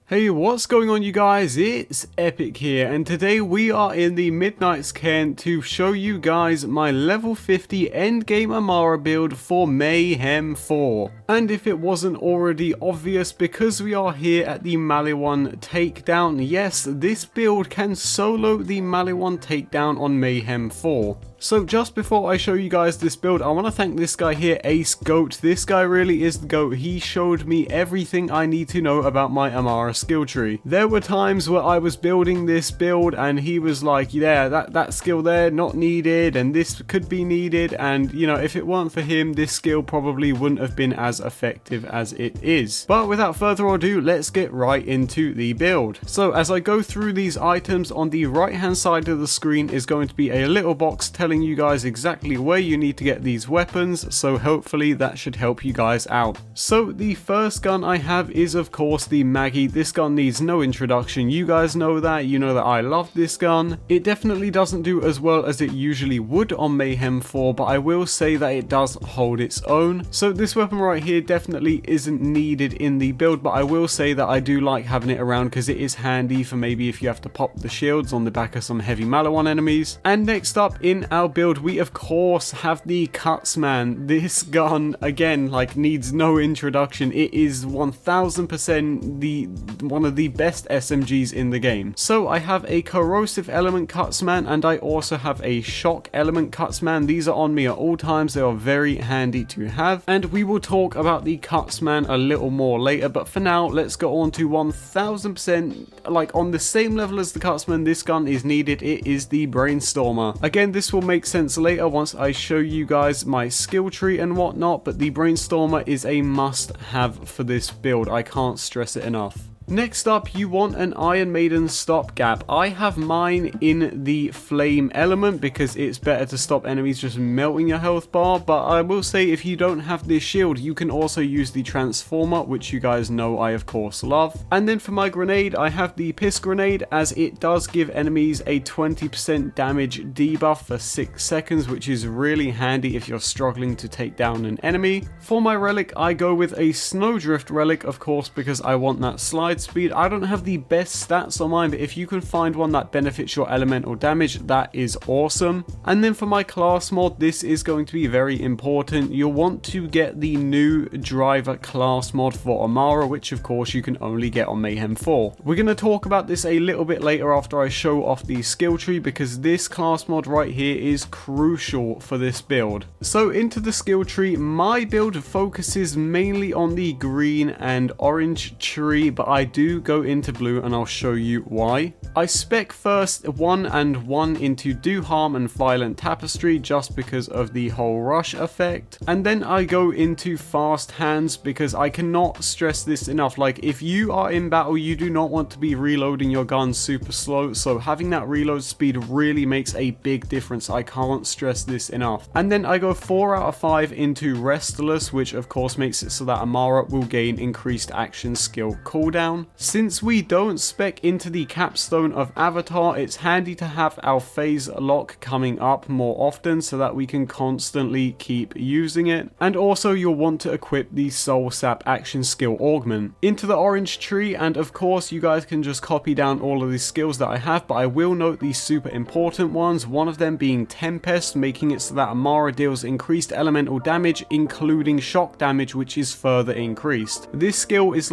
Hey, what's going on you guys? It's Epic here, and today we are in the Midnight's Cairn to show you guys my level 50 endgame Amara build for Mayhem 4. And if it wasn't already obvious, because we are here at the Maliwan Takedown, yes, this build can solo the Maliwan Takedown on Mayhem 4. So just before I show you guys this build, I want to thank this guy here, Ace Goat. This guy really is the GOAT. He showed me everything I need to know about my Amara skill tree. There were times where I was building this build and he was like, yeah, that skill there, not needed, and this could be needed, and you know, if it weren't for him, this skill probably wouldn't have been as effective as it is. But without further ado, let's get right into the build. So as I go through these items, on the right hand side of the screen is going to be a little box telling you guys exactly where you need to get these weapons, so hopefully that should help you guys out. So the first gun I have is of course the Maggie. This gun needs no introduction, you guys know that, you know that I love this gun. It definitely doesn't do as well as it usually would on Mayhem 4, but I will say that it does hold its own. So this weapon right here definitely isn't needed in the build, but I will say that I do like having it around because it is handy for maybe if you have to pop the shields on the back of some heavy Maliwan enemies. And next up in our build, we of course have the Cutsman. This gun again needs no introduction. It is 1000% one of the best SMGs in the game. So I have a corrosive element Cutsman and I also have a shock element Cutsman. These are on me at all times. They are very handy to have, and we will talk about the Cutsman a little more later, but for now let's go on to 1000% on the same level as the Cutsman. This gun is needed. It is the Brainstormer. Again, this will make sense later once I show you guys my skill tree and whatnot, but the Brainstormer is a must have for this build. I can't stress it enough. Next up, you want an Iron Maiden stopgap. I have mine in the flame element because it's better to stop enemies just melting your health bar, but I will say if you don't have this shield, you can also use the transformer, which you guys know I of course love. And then for my grenade, I have the piss grenade, as it does give enemies a 20% damage debuff for 6 seconds, which is really handy if you're struggling to take down an enemy. For my relic, I go with a snowdrift relic, of course, because I want that slide speed. I don't have the best stats on mine, but if you can find one that benefits your elemental damage, that is awesome. And then for my class mod, this is going to be very important. You'll want to get the new driver class mod for Amara, which of course you can only get on Mayhem 4. We're going to talk about this a little bit later after I show off the skill tree, because this class mod right here is crucial for this build. So into the skill tree, my build focuses mainly on the green and orange tree, but I do go into blue and I'll show you why. I spec first 1 and 1 into Do Harm and Violent Tapestry just because of the whole rush effect, and then I go into Fast Hands because I cannot stress this enough. If you are in battle, you do not want to be reloading your gun super slow, so having that reload speed really makes a big difference. I can't stress this enough. And then I go 4 out of 5 into Restless, which of course makes it so that Amara will gain increased action skill cooldown. Since we don't spec into the capstone of Avatar, it's handy to have our phase lock coming up more often so that we can constantly keep using it. And also you'll want to equip the Soul Sap action skill augment. Into the orange tree, and of course you guys can just copy down all of the skills that I have, but I will note the super important ones, one of them being Tempest, making it so that Amara deals increased elemental damage, including shock damage, which is further increased. This skill is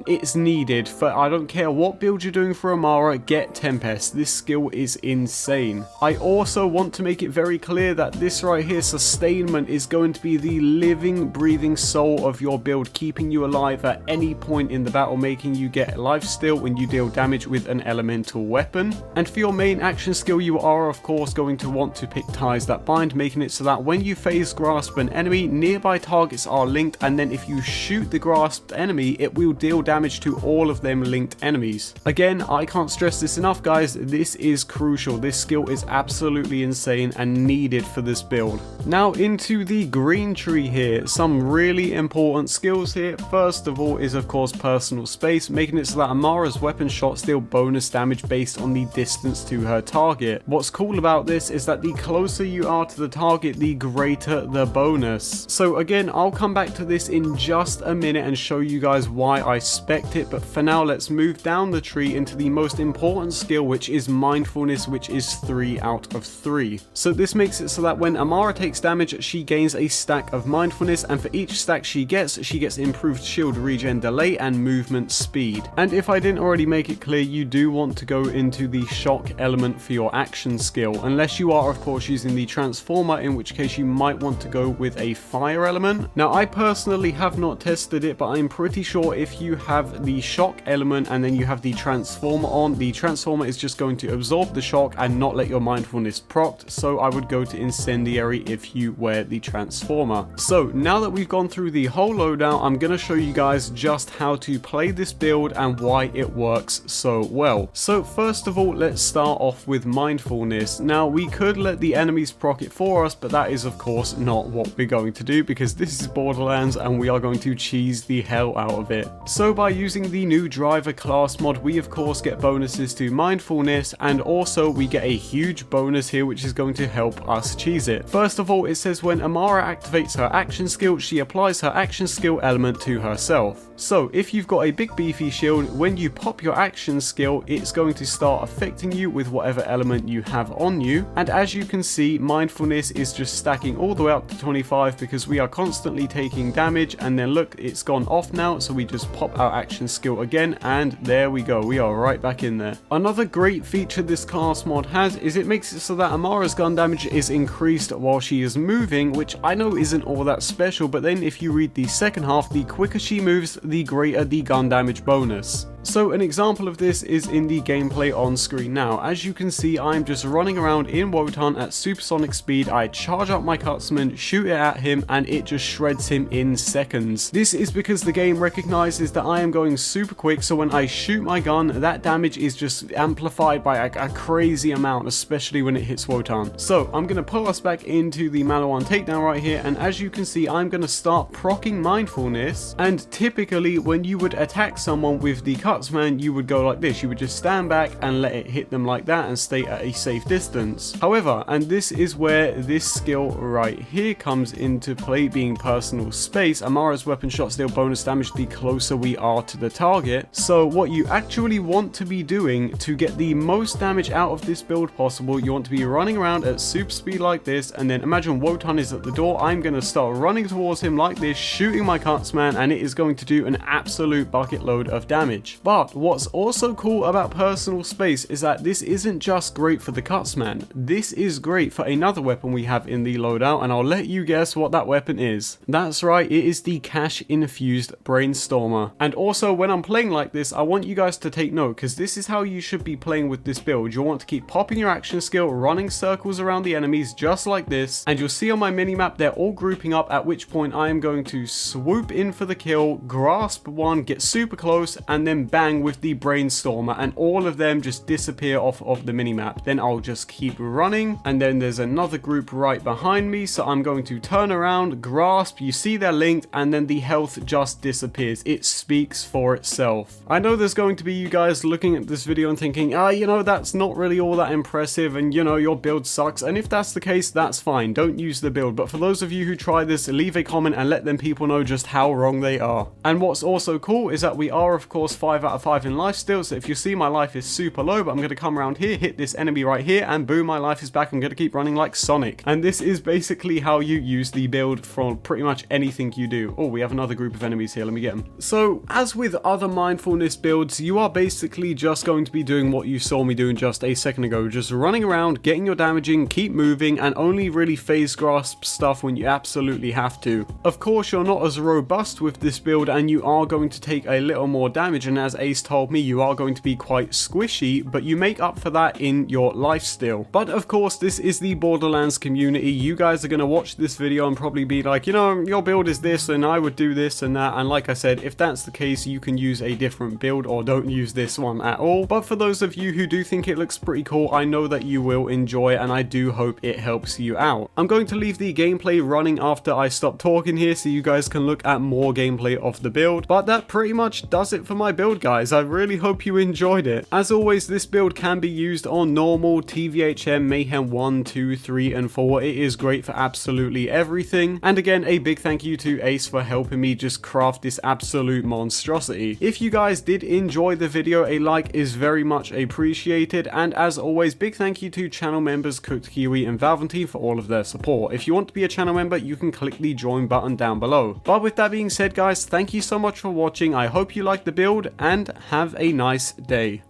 it's needed for, I don't care what build you're doing for Amara, get Tempest. This skill is insane. I also want to make it very clear that this right here, Sustainment, is going to be the living, breathing soul of your build, keeping you alive at any point in the battle, making you get lifesteal when you deal damage with an elemental weapon. And for your main action skill, you are of course going to want to pick Ties That Bind, making it so that when you phase grasp an enemy, nearby targets are linked, and then if you shoot the grasped enemy, it will deal damage to all of them linked enemies. Again, I can't stress this enough, guys. This is crucial. This skill is absolutely insane and needed for this build. Now into the green tree here. Some really important skills here. First of all is of course personal space, making it so that Amara's weapon shots deal bonus damage based on the distance to her target. What's cool about this is that the closer you are to the target, the greater the bonus. So again, I'll come back to this in just a minute and show you guys why I spec'd it, but for now let's move down the tree into the most important skill, which is mindfulness, which is 3 out of 3. So this makes it so that when Amara takes damage, she gains a stack of mindfulness, and for each stack she gets improved shield regen delay and movement speed. And if I didn't already make it clear, you do want to go into the shock element for your action skill, unless you are of course using the transformer, in which case you might want to go with a fire element. Now I personally have not tested it, but I'm pretty sure if you have the shock element and then you have the transformer on, the transformer is just going to absorb the shock and not let your mindfulness procced, so I would go to incendiary if you wear the transformer. So now that we've gone through the whole loadout, I'm going to show you guys just how to play this build and why it works so well. So first of all, let's start off with mindfulness. Now we could let the enemies proc it for us, but that is of course not what we're going to do, because this is Borderlands and we are going to cheese the hell out of it. So by using the new driver class mod, we of course get bonuses to mindfulness, and also we get a huge bonus here which is going to help us cheese it. First of all, it says when Amara activates her action skill, she applies her action skill element to herself. So if you've got a big beefy shield, when you pop your action skill, it's going to start affecting you with whatever element you have on you. And as you can see, mindfulness is just stacking all the way up to 25 because we are constantly taking damage. And then look, it's gone off now, so we just pop our action skill again, and there we go, we are right back in there. Another great feature this class mod has is it makes it so that Amara's gun damage is increased while she is moving, which I know isn't all that special, but then if you read the second half, the quicker she moves, the greater the gun damage bonus. So an example of this is in the gameplay on screen now. As you can see, I'm just running around in Wotan at supersonic speed. I charge up my Cutsman, shoot it at him, and it just shreds him in seconds. This is because the game recognizes that I am going super quick, so when I shoot my gun, that damage is just amplified by a crazy amount, especially when it hits Wotan. So I'm going to pull us back into the Maliwan Takedown right here, and as you can see, I'm going to start proccing mindfulness, and typically when you would attack someone with the Cutsman, you would go like this. You would just stand back and let it hit them like that and stay at a safe distance. However, and this is where this skill right here comes into play, being personal space, Amara's weapon shots deal bonus damage the closer we are to the target. So what you actually want to be doing to get the most damage out of this build possible, you want to be running around at super speed like this, and then imagine Wotan is at the door. I'm going to start running towards him like this, shooting my Cutsman, and it is going to do an absolute bucket load of damage. But what's also cool about personal space is that this isn't just great for the Cutsman. This is great for another weapon we have in the loadout, and I'll let you guess what that weapon is. That's right, it is the cash infused brainstormer. And also when I'm playing like this, I want you guys to take note, because this is how you should be playing with this build. You'll want to keep popping your action skill, running circles around the enemies just like this, and you'll see on my minimap they're all grouping up, at which point I am going to swoop in for the kill, grasp one, get super close, and then bang with the brainstormer, and all of them just disappear off of the minimap. Then I'll just keep running, and then there's another group right behind me, so I'm going to turn around, grasp, you see they're linked, and then the health just disappears. It speaks for itself. I know there's going to be you guys looking at this video and thinking, you know, that's not really all that impressive, and you know, your build sucks, and if that's the case, that's fine, don't use the build. But for those of you who try this, leave a comment and let them people know just how wrong they are. And what's also cool is that we are of course 5 out of 5 in life still, so if you see my life is super low, but I'm going to come around here, hit this enemy right here, and boom, my life is back. I'm going to keep running like Sonic. And this is basically how you use the build for pretty much anything you do. Oh, we have another group of enemies here, let me get them. So as with other mindfulness builds, you are basically just going to be doing what you saw me doing just a second ago, just running around, getting your damaging, keep moving, and only really phase grasp stuff when you absolutely have to. Of course, you're not as robust with this build, and you are going to take a little more damage, and as Ace told me, you are going to be quite squishy, but you make up for that in your lifesteal. But of course, this is the Borderlands community. You guys are going to watch this video and probably be like, you know, your build is this and I would do this and that, and like I said, if that's the case, you can use a different build or don't use this one at all. But for those of you who do think it looks pretty cool, I know that you will enjoy, and I do hope it helps you out. I'm going to leave the gameplay running after I stop talking here, so you guys can look at more gameplay of the build. But that pretty much does it for my build, guys. I really hope you enjoyed it. As always, this build can be used on normal, TVHM, Mayhem 1, 2, 3, and 4. It is great for absolutely everything. And again, a big thank you to Ace for helping me just craft this absolute monstrosity. If you guys did enjoy the video, a like is very much appreciated. And as always, big thank you to channel members CookedKiwi and Valventin for all of their support. If you want to be a channel member, you can click the join button down below. But with that being said, guys, thank you so much for watching. I hope you liked the build and have a nice day.